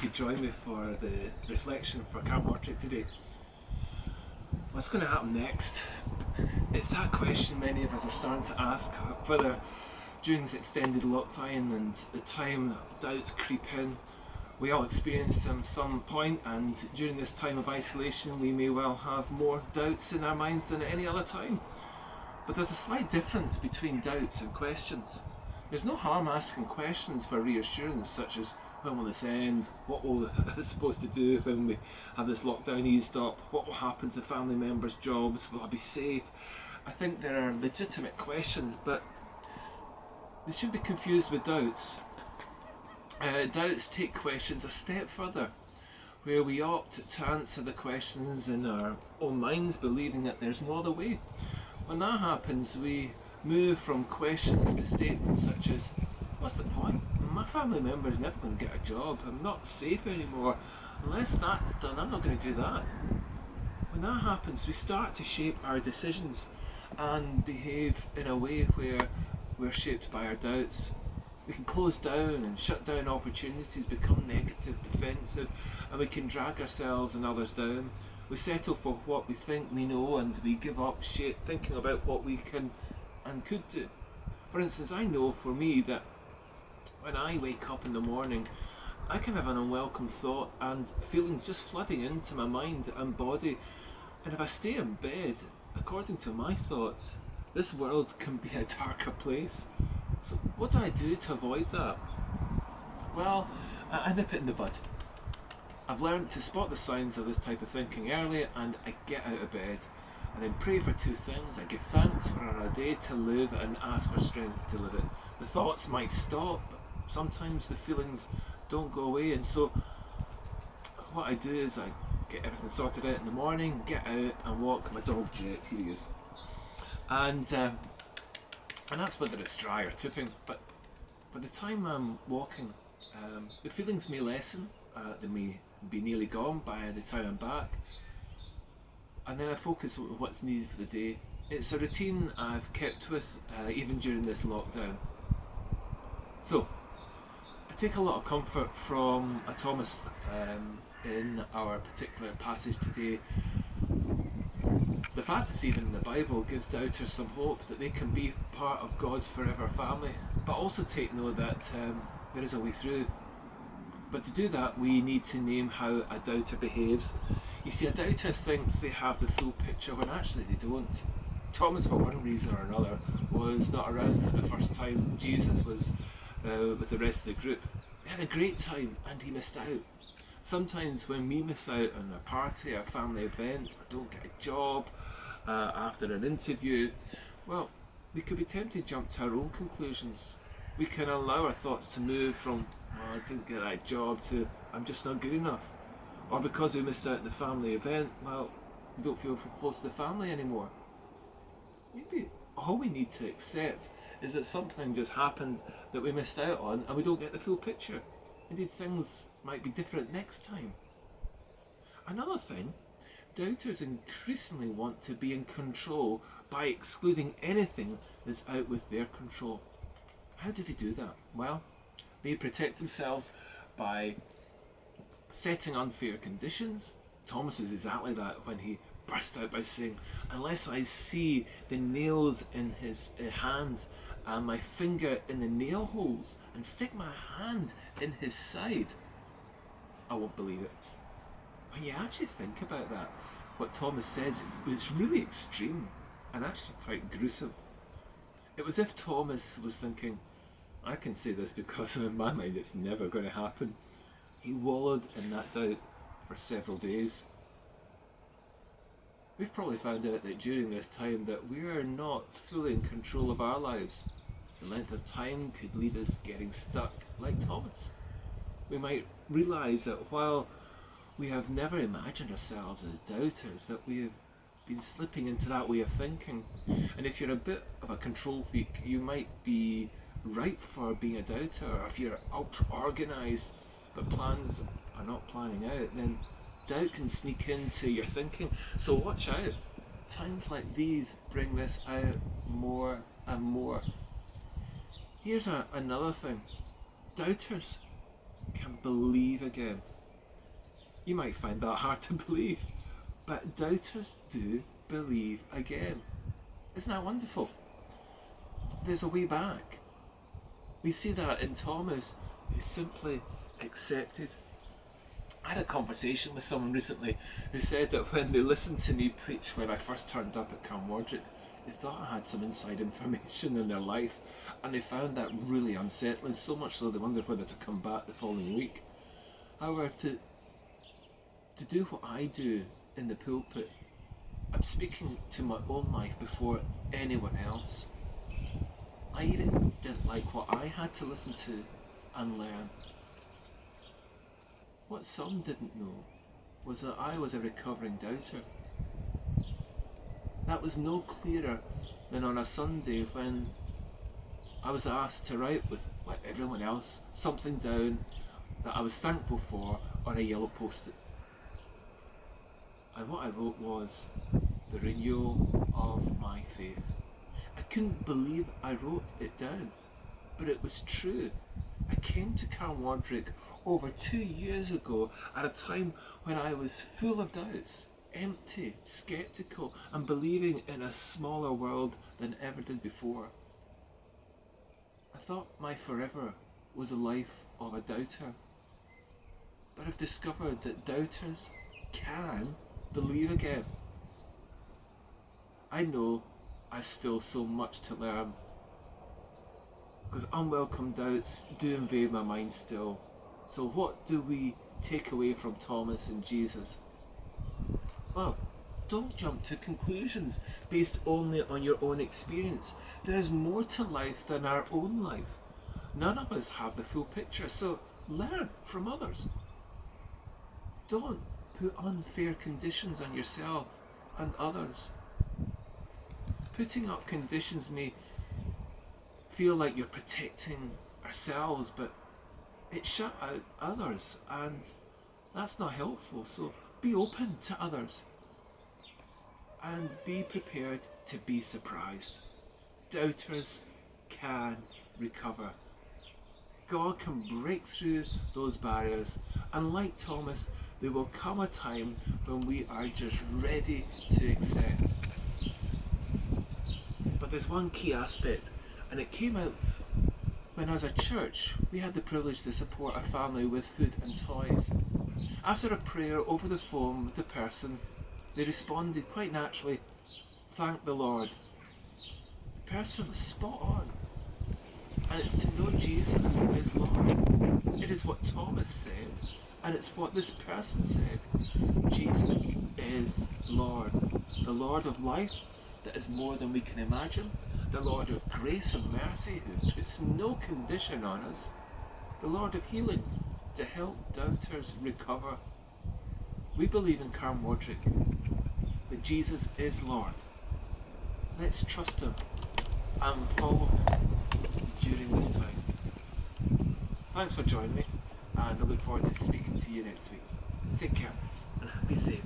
could join me for the reflection for Carnwadric today. What's going to happen next? It's that question many of us are starting to ask, whether during this extended lockdown and the time that doubts creep in, we all experience them at some point, and during this time of isolation we may well have more doubts in our minds than at any other time. But there's a slight difference between doubts and questions. There's no harm asking questions for reassurance, such as, when will this end? What will I supposed to do when we have this lockdown eased up? What will happen to family members' jobs? Will I be safe? I think there are legitimate questions, but they shouldn't be confused with doubts. Doubts take questions a step further, where we opt to answer the questions in our own minds, believing that there's no other way. When that happens, we move from questions to statements such as, what's the point? My family member is never going to get a job. I'm not safe anymore. Unless that's done, I'm not going to do that. When that happens, we start to shape our decisions and behave in a way where we're shaped by our doubts. We can close down and shut down opportunities, become negative, defensive, and we can drag ourselves and others down. We settle for what we think we know, and we give up thinking about what we can and could do. For instance, I know for me that when I wake up in the morning, I can have an unwelcome thought and feelings just flooding into my mind and body, and if I stay in bed, according to my thoughts, this world can be a darker place. So what do I do to avoid that? Well, I nip it in the bud. I've learned to spot the signs of this type of thinking early, and I get out of bed. I then pray for two things. I give thanks for another day to live and ask for strength to live it. The thoughts might stop, but sometimes the feelings don't go away, and so what I do is I get everything sorted out in the morning, get out and walk my dog Jet. Here he is. And that's whether it's dry or tipping, but by the time I'm walking, the feelings may lessen, they may be nearly gone by the time I'm back, and then I focus on what's needed for the day. It's a routine I've kept with even during this lockdown. So, I take a lot of comfort from a Thomas in our particular passage today. The fact it's even in the Bible gives doubters some hope that they can be part of God's forever family, but also take note that there is a way through. But to do that, we need to name how a doubter behaves. You see, a doubter thinks they have the full picture when actually they don't. Thomas, for one reason or another, was not around for the first time Jesus was with the rest of the group. They had a great time and he missed out. Sometimes when we miss out on a party, a family event, or don't get a job after an interview, well, we could be tempted to jump to our own conclusions. We can allow our thoughts to move from, I didn't get that job, to, I'm just not good enough. Or because we missed out on the family event, well, we don't feel close to the family anymore. Maybe all we need to accept is that something just happened that we missed out on and we don't get the full picture. Indeed, things might be different next time. Another thing, doubters increasingly want to be in control by excluding anything that's out with their control. How do they do that? Well, they protect themselves by setting unfair conditions. Thomas was exactly that when he burst out by saying, unless I see the nails in his hands and my finger in the nail holes and stick my hand in his side, I won't believe it. When you actually think about that, what Thomas says, it's really extreme and actually quite gruesome. It was as if Thomas was thinking, I can say this because in my mind it's never going to happen. He wallowed in that doubt for several days. We've probably found out that during this time that we are not fully in control of our lives. The length of time could lead us getting stuck like Thomas. We might realise that while we have never imagined ourselves as doubters, that we have been slipping into that way of thinking. And if you're a bit of a control freak, you might be ripe for being a doubter. Or if you're ultra organised but plans are not planning out, then doubt can sneak into your thinking. So watch out. Times like these bring this out more and more. Here's another thing. Doubters can believe again. You might find that hard to believe, but doubters do believe again. Isn't that wonderful? There's a way back. We see that in Thomas, who simply accepted. I had a conversation with someone recently who said that when they listened to me preach when I first turned up at Carnwadric, they thought I had some inside information in their life, and they found that really unsettling, so much so they wondered whether to come back the following week. However, to do what I do in the pulpit, I'm speaking to my own life before anyone else. I even didn't like what I had to listen to and learn. What some didn't know was that I was a recovering doubter. That was no clearer than on a Sunday when I was asked to write with, like everyone else, something down that I was thankful for on a yellow post-it. And what I wrote was, the renewal of my faith. I couldn't believe I wrote it down, but it was true. I came to Carnwadric over 2 years ago at a time when I was full of doubts, empty, sceptical, and believing in a smaller world than ever did before. I thought my forever was a life of a doubter, but I've discovered that doubters can believe again. I know I've still so much to learn, because unwelcome doubts do invade my mind still. So what do we take away from Thomas and Jesus? Well, don't jump to conclusions based only on your own experience. There's more to life than our own life. None of us have the full picture, so learn from others. Don't put unfair conditions on yourself and others. Putting up conditions may feel like you're protecting ourselves, but it shut out others, and that's not helpful. So be open to others and be prepared to be surprised. Doubters can recover. God can break through those barriers, and like Thomas, there will come a time when we are just ready to accept. But there's one key aspect, and it came out when as a church we had the privilege to support a family with food and toys. After a prayer over the phone with the person, they responded quite naturally, "Thank the Lord." The person was spot on. And it's to know Jesus is Lord. It is what Thomas said, and it's what this person said. Jesus is Lord. The Lord of life that is more than we can imagine. The Lord of grace and mercy who puts no condition on us. The Lord of healing to help doubters recover. We believe in Carnwadric that Jesus is Lord. Let's trust Him and follow Him during this time. Thanks for joining me, and I look forward to speaking to you next week. Take care and be safe.